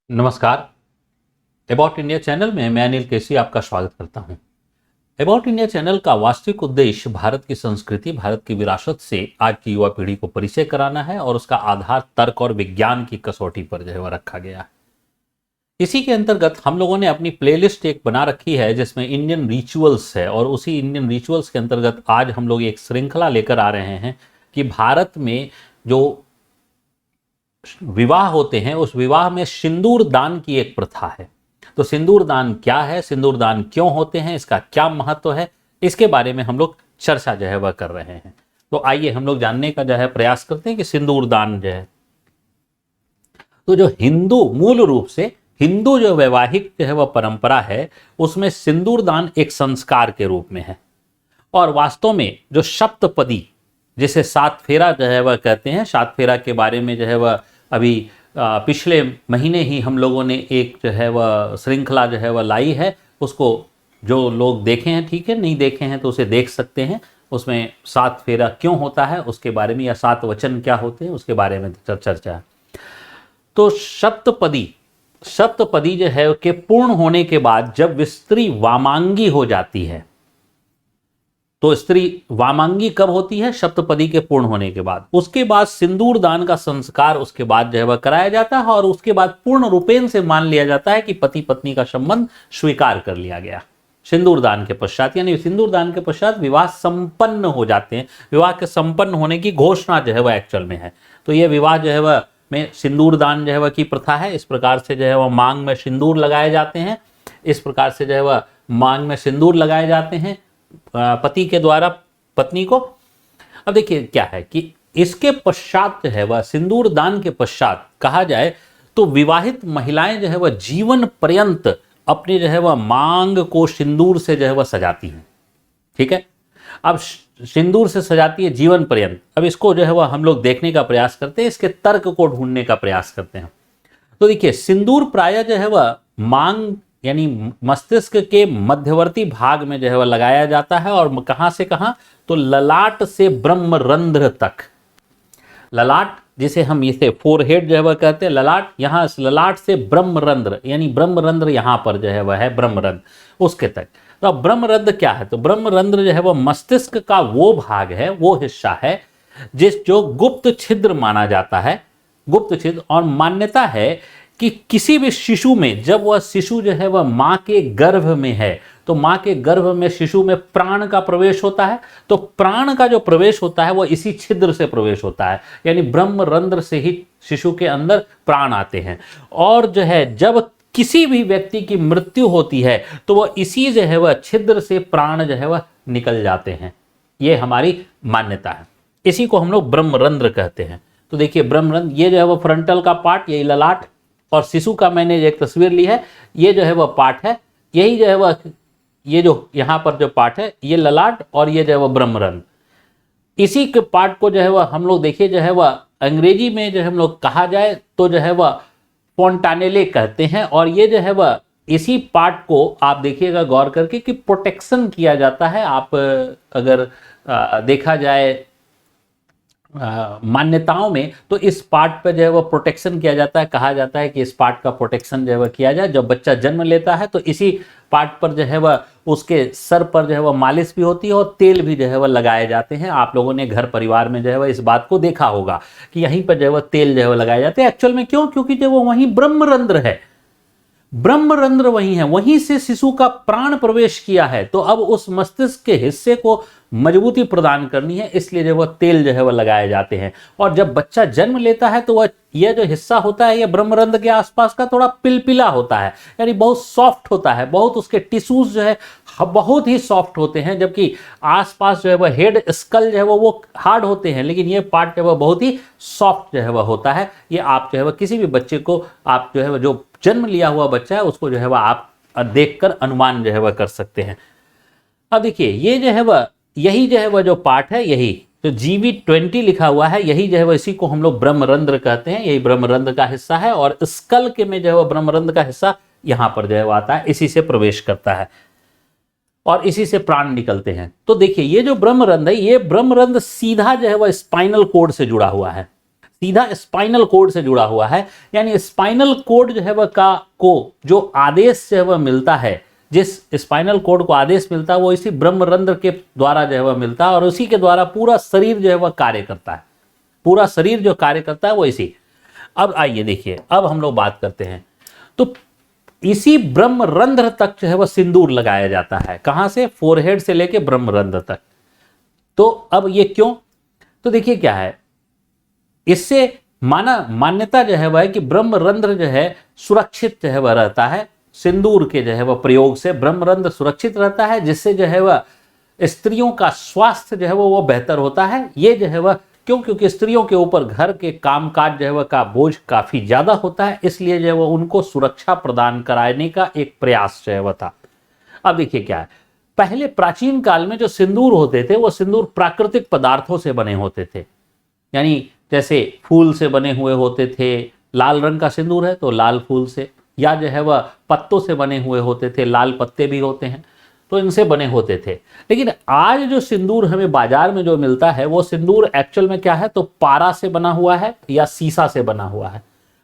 नमस्कार। About India channel में मैं अनिल केसी आपका स्वागत करता हूं। अबाउट इंडिया चैनल का वास्तविक उद्देश्य भारत की संस्कृति, भारत की विरासत से आज की युवा पीढ़ी को परिचय कराना है और उसका आधार तर्क और विज्ञान की कसौटी पर जो है वह रखा गया है। इसी के अंतर्गत हम लोगों ने अपनी प्लेलिस्ट एक बना रखी है जिसमें इंडियन रिचुअल्स है, और उसी इंडियन रिचुअल्स के अंतर्गत आज हम लोग एक श्रृंखला लेकर आ रहे हैं कि भारत में जो विवाह होते हैं उस विवाह में सिंदूर दान की एक प्रथा है। तो सिंदूर दान क्या है, सिंदूर दान क्यों होते हैं, इसका क्या महत्व है, इसके बारे में हम लोग चर्चा जो है वह कर रहे हैं। तो आइए हम लोग जानने का जो है प्रयास करते हैं कि सिंदूर दान जो है, तो जो हिंदू मूल रूप से हिंदू जो वैवाहिक जो है वह परंपरा है उसमें सिंदूर दान एक संस्कार के रूप में है। और वास्तव में जो सप्तपदी जिसे सात फेरा जो है वह कहते हैं, सात फेरा के बारे में जो है वह अभी पिछले महीने ही हम लोगों ने एक जो है वह श्रृंखला जो है वह लाई है। उसको जो लोग देखे हैं ठीक है, नहीं देखे हैं तो उसे देख सकते हैं। उसमें सात फेरा क्यों होता है उसके बारे में, या सात वचन क्या होते हैं उसके बारे में चर्चा है। तो सप्तपदी जो है के पूर्ण होने के बाद जब स्त्री वामांगी हो जाती है, तो स्त्री वामांगी कब होती है? सप्तपदी के पूर्ण होने के बाद। उसके बाद सिंदूर दान का संस्कार उसके बाद जो है वह कराया जाता है, और उसके बाद पूर्ण रूपेण से मान लिया जाता है कि पति पत्नी का संबंध स्वीकार कर लिया गया सिंदूर दान के पश्चात। यानी सिंदूर दान के पश्चात विवाह संपन्न हो जाते हैं। विवाह के संपन्न होने की घोषणा जो है वह एक्चुअल में है। तो यह विवाह जो है वह में सिंदूर दान जो है वह की प्रथा है। इस प्रकार से जो है वह मांग में सिंदूर लगाए जाते हैं। इस प्रकार से जो है वह मांग में सिंदूर लगाए जाते हैं पति के द्वारा पत्नी को। अब देखिए क्या है कि इसके पश्चात जो है वह सिंदूर दान के पश्चात कहा जाए तो विवाहित महिलाएं जो है वह जीवन पर्यंत अपनी जो है वह मांग को सिंदूर से जो है वह सजाती हैं। ठीक है, अब सिंदूर से सजाती है जीवन पर्यंत। अब इसको जो है वह हम लोग देखने का प्रयास करते हैं, इसके तर्क को ढूंढने का प्रयास करते हैं। तो देखिए सिंदूर प्रायः जो है वह मांग यानी मस्तिष्क के मध्यवर्ती भाग में जो है वह लगाया जाता है। और कहां से कहां? तो ललाट से ब्रह्मरंध्र तक। ललाट जिसे हम इसे फोरहेड जो है वह कहते हैं, ललाट, यहां ललाट से ब्रह्मरंध्र, यानी ब्रह्मरंध्र यहां पर जो है वह है ब्रह्मरंध्र, उसके तक। तो अब ब्रह्मरंध्र क्या है? तो ब्रह्मरंध्र जो है वह मस्तिष्क का वो भाग है, वो हिस्सा है जो गुप्त छिद्र माना जाता है, गुप्त छिद्र। और मान्यता है कि किसी भी शिशु में जब वह शिशु जो है वह मां के गर्भ में है, तो मां के गर्भ में शिशु में प्राण का प्रवेश होता है। तो प्राण का जो प्रवेश होता है वह इसी छिद्र से प्रवेश होता है, यानी ब्रह्मरंध्र से ही शिशु के अंदर प्राण आते हैं। और जो है जब किसी भी व्यक्ति की मृत्यु होती है तो वह इसी जो है वह छिद्र से प्राण जो है वह निकल जाते हैं। ये हमारी मान्यता है, इसी को हम लोग ब्रह्मरंध्र कहते हैं। तो देखिए ब्रह्मरंध्र, ये जो है वह फ्रंटल का पार्ट, यही ललाट, और शिशु का मैंने एक तस्वीर ली है, ये जो है वह पार्ट है, यही जो है वह, ये जो यहां पर जो पार्ट है ये ललाट, और ये जो है वह ब्रह्मरंध्र। इसी के पार्ट को जो है वह हम लोग देखिए जो है वह अंग्रेजी में जो हम लोग कहा जाए तो जो है वह फोंटानेले कहते हैं। और ये जो है वह इसी पार्ट को आप देखिएगा गौर करके कि प्रोटेक्शन किया जाता है। आप अगर देखा जाए मान्यताओं में तो इस पार्ट पर जो है वह प्रोटेक्शन किया जाता है। कहा जाता है कि इस पार्ट का प्रोटेक्शन जो है वह किया जाए। जब बच्चा जन्म लेता है तो इसी पार्ट पर जो है वह उसके सर पर जो है वह मालिश भी होती है और तेल भी जो है वह लगाए जाते हैं। आप लोगों ने घर परिवार में जो है वह इस बात को देखा होगा कि यहीं पर जो है वह तेल जो है वह लगाए जाते हैं। एक्चुअल में क्यों? क्योंकि जो वो वहीं ब्रह्मरंध्र है, ब्रह्मरंध्र वहीं है, वहीं से शिशु का प्राण प्रवेश किया है। तो अब उस मस्तिष्क के हिस्से को मजबूती प्रदान करनी है, इसलिए जो वह तेल जो है वह लगाए जाते हैं। और जब बच्चा जन्म लेता है तो वह यह जो हिस्सा होता है यह ब्रह्मरंध्र के आसपास का थोड़ा पिलपिला होता है, यानी बहुत सॉफ्ट होता है, बहुत उसके टिश्यूज जो है बहुत ही सॉफ्ट होते हैं। जबकि आसपास जो है वह हेड स्कल जो है वो हार्ड होते हैं, लेकिन ये पार्ट जो है वह बहुत ही सॉफ्ट जो है वह होता है। ये आप जो है वह किसी भी बच्चे को, आप जो है वह जो जन्म लिया हुआ बच्चा है उसको जो है वह आप देखकर अनुमान जो है वह कर सकते हैं। अब देखिए ये जो है वह, यही जो है वह जो पार्ट है, यही तो GV20 लिखा हुआ है, यही जो है वह, इसी को हम लोग ब्रह्मरंध्र कहते हैं। यही ब्रह्मरंध्र का हिस्सा है, और स्कल के में जो है वह ब्रह्मरंध्र का हिस्सा यहां पर जो है वह आता है, इसी से प्रवेश करता है और इसी से प्राण निकलते हैं। तो देखिए ये जो ब्रह्मरंध्र है, ये ब्रह्मरंध्र सीधा जो है वह स्पाइनल कोड से जुड़ा हुआ है, सीधा स्पाइनल कोड से जुड़ा हुआ है। यानी स्पाइनल कोड जो है वह को जो आदेश जो है वह मिलता है, जिस स्पाइनल कोड को आदेश मिलता है वो इसी ब्रह्मरंध्र के द्वारा जो है वह मिलता है, और उसी के द्वारा पूरा शरीर जो है वह कार्य करता है। पूरा शरीर जो कार्य करता है वो इसी। अब आइए देखिए, अब हम लोग बात करते हैं, तो इसी ब्रह्मरंध्र तक जो है वह सिंदूर लगाया जाता है। कहां से? फोरहेड से लेके ब्रह्मरंध्र तक। तो अब ये क्यों? तो देखिए क्या है, इससे मान्यता जो है वह है कि ब्रह्मरंध्र जो है सुरक्षित जो है वह रहता है। सिंदूर के जो है वह प्रयोग से ब्रह्मरंध्र सुरक्षित रहता है, जिससे जो है वह स्त्रियों का स्वास्थ्य जो है वो बेहतर होता है। ये जो है वह क्यों? क्योंकि स्त्रियों के ऊपर घर के कामकाज जो है वह का बोझ काफी ज्यादा होता है, इसलिए जो है वह उनको सुरक्षा प्रदान कराने का एक प्रयास जो है वह था। अब देखिए क्या है, पहले प्राचीन काल में जो सिंदूर होते थे वो सिंदूर प्राकृतिक पदार्थों से बने होते थे। यानी जैसे फूल से बने हुए होते थे, लाल रंग का सिंदूर है तो लाल फूल से, या जो है वह पत्तों से बने हुए होते थे, लाल पत्ते भी होते हैं, तो इनसे बने होते थे। लेकिन आज जो सिंदूर हमें बाजार में जो मिलता है वो सिंदूर एक्चुअल में क्या है, तो पारा से बना हुआ है या सीसा से बना हुआ है।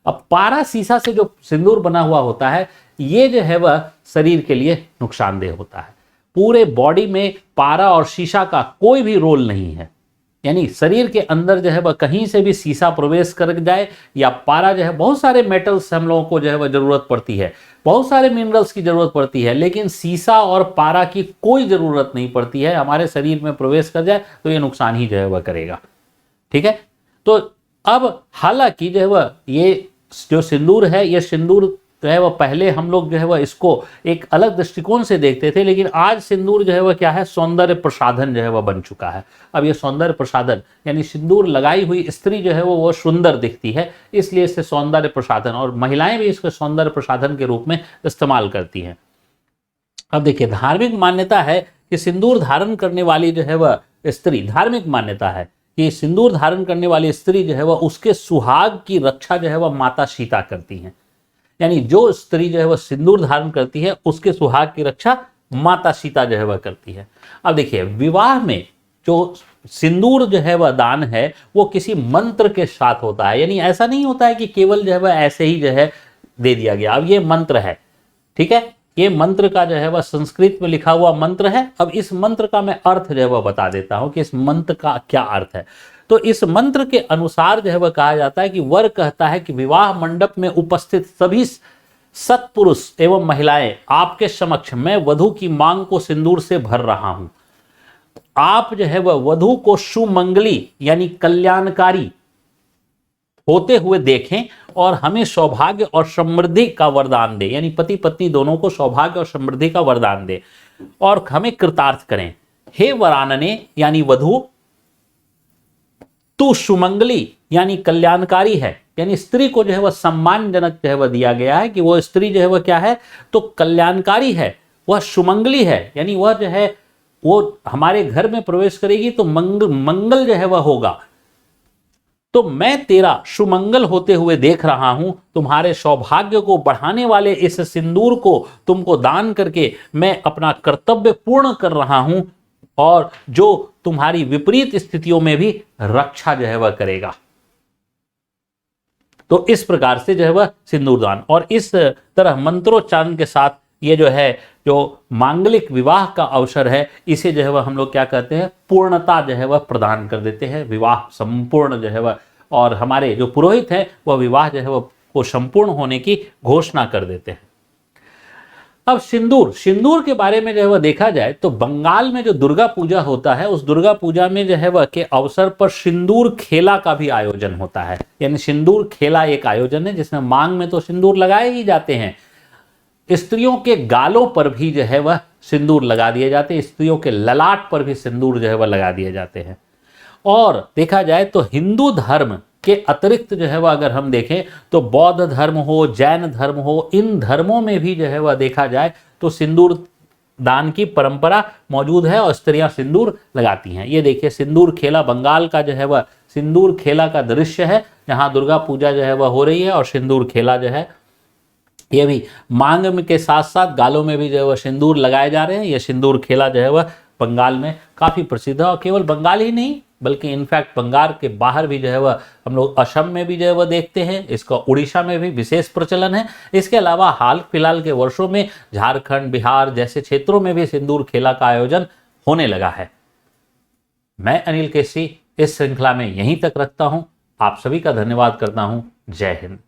अब पारा सीसा से जो सिंदूर बना हुआ होता है ये जो है वह शरीर के लिए नुकसानदेह होता है। पूरे बॉडी में पारा और शीशा का कोई भी रोल नहीं है। यानी शरीर के अंदर जो है वह कहीं से भी सीसा प्रवेश कर जाए या पारा जो है, बहुत सारे मेटल्स हम लोगों को जो है वह जरूरत पड़ती है, बहुत सारे मिनरल्स की जरूरत पड़ती है, लेकिन सीसा और पारा की कोई जरूरत नहीं पड़ती है। हमारे शरीर में प्रवेश कर जाए तो ये नुकसान ही जो है वह करेगा। ठीक है, तो अब हालांकि जो है वह ये जो सिंदूर है, ये सिंदूर जो है वह पहले हम लोग जो है वह इसको एक अलग दृष्टिकोण से देखते थे, लेकिन आज सिंदूर जो है वह क्या है, सौंदर्य प्रसाधन जो है वह बन चुका है। अब ये सौंदर्य प्रसाधन यानी सिंदूर लगाई हुई स्त्री जो है वो सुंदर दिखती है, इसलिए इसे सौंदर्य प्रसाधन, और महिलाएं भी इसको सौंदर्य प्रसाधन के रूप में इस्तेमाल करती हैं। अब देखिए, धार्मिक मान्यता है कि सिंदूर धारण करने वाली जो है वह स्त्री, धार्मिक मान्यता है कि सिंदूर धारण करने वाली स्त्री जो है वह उसके सुहाग की रक्षा जो है वह माता सीता करती हैं। यानी जो स्त्री जो है वह सिंदूर धारण करती है उसके सुहाग की रक्षा माता सीता जो है वह करती है। अब देखिए, विवाह में जो सिंदूर जो है वह दान है वो किसी मंत्र के साथ होता है। यानी ऐसा नहीं होता है कि केवल जो है वह ऐसे ही जो है दे दिया गया। अब ये मंत्र है, ठीक है, ये मंत्र का जो है वह संस्कृत में लिखा हुआ मंत्र है। अब इस मंत्र का मैं अर्थ जो है वह बता देता हूं कि इस मंत्र का क्या अर्थ है। तो इस मंत्र के अनुसार जो है वह कहा जाता है कि वर कहता है कि विवाह मंडप में उपस्थित सभी सत्पुरुष एवं महिलाएं आपके समक्ष मैं वधू की मांग को सिंदूर से भर रहा हूं। आप जो है वह वधू को सुमंगली यानी कल्याणकारी होते हुए देखें और हमें सौभाग्य और समृद्धि का वरदान दे। यानी पति पत्नी दोनों को सौभाग्य और समृद्धि का वरदान दे और हमें कृतार्थ करें। हे वरानने यानी वधू, तू सुमंगली यानी कल्याणकारी है। यानी स्त्री को जो है वह सम्मानजनक जो है वह दिया गया है कि वो स्त्री जो है वह क्या है, तो कल्याणकारी है, वह सुमंगली है। यानी वह जो है वो हमारे घर में प्रवेश करेगी तो मंगल जो है वह होगा। तो मैं तेरा सुमंगल होते हुए देख रहा हूं, तुम्हारे सौभाग्य को बढ़ाने वाले इस सिंदूर को तुमको दान करके मैं अपना कर्तव्य पूर्ण कर रहा हूं, और जो तुम्हारी विपरीत स्थितियों में भी रक्षा जो है वह करेगा। तो इस प्रकार से जो है वह सिंदूरदान, और इस तरह मंत्रोच्चारण के साथ ये जो है जो मांगलिक विवाह का अवसर है, इसे जो है वह हम लोग क्या कहते हैं, पूर्णता जो है वह प्रदान कर देते हैं। विवाह संपूर्ण जो है वह, और हमारे जो पुरोहित हैं वह विवाह जो है वह को संपूर्ण होने की घोषणा कर देते हैं। अब सिंदूर के बारे में जो है वह देखा जाए तो बंगाल में जो दुर्गा पूजा होता है, उस दुर्गा पूजा में जो है वह के अवसर पर सिंदूर खेला का भी आयोजन होता है। यानी सिंदूर खेला एक आयोजन है जिसमें मांग में तो सिंदूर लगाए ही जाते हैं, स्त्रियों के गालों पर भी जो है वह सिंदूर लगा दिए जाते हैं, स्त्रियों के ललाट पर भी सिंदूर जो है वह लगा दिए जाते हैं। और देखा जाए तो हिंदू धर्म के अतिरिक्त जो है वह अगर हम देखें तो बौद्ध धर्म हो, जैन धर्म हो, इन धर्मों में भी जो है वह देखा जाए तो सिंदूर दान की परंपरा मौजूद है और स्त्रियां सिंदूर लगाती हैं। ये देखिए, सिंदूर खेला बंगाल का जो है वह सिंदूर खेला का दृश्य है, जहां दुर्गा पूजा जो है वह हो रही है और सिंदूर खेला जो है ये भी मांग में के साथ साथ गालों में भी जो है वह सिंदूर लगाए जा रहे हैं। यह सिंदूर खेला जो है वह बंगाल में काफी प्रसिद्ध है, और केवल बंगाल ही नहीं बल्कि इनफैक्ट बंगाल के बाहर भी जो है वह हम लोग असम में भी जो है वह देखते हैं, इसका उड़ीसा में भी विशेष प्रचलन है। इसके अलावा हाल फिलहाल के वर्षों में झारखंड, बिहार जैसे क्षेत्रों में भी सिंदूर खेला का आयोजन होने लगा है। मैं अनिल केसी इस श्रृंखला में यहीं तक रखता हूं। आप सभी का धन्यवाद करता हूं। जय हिंद।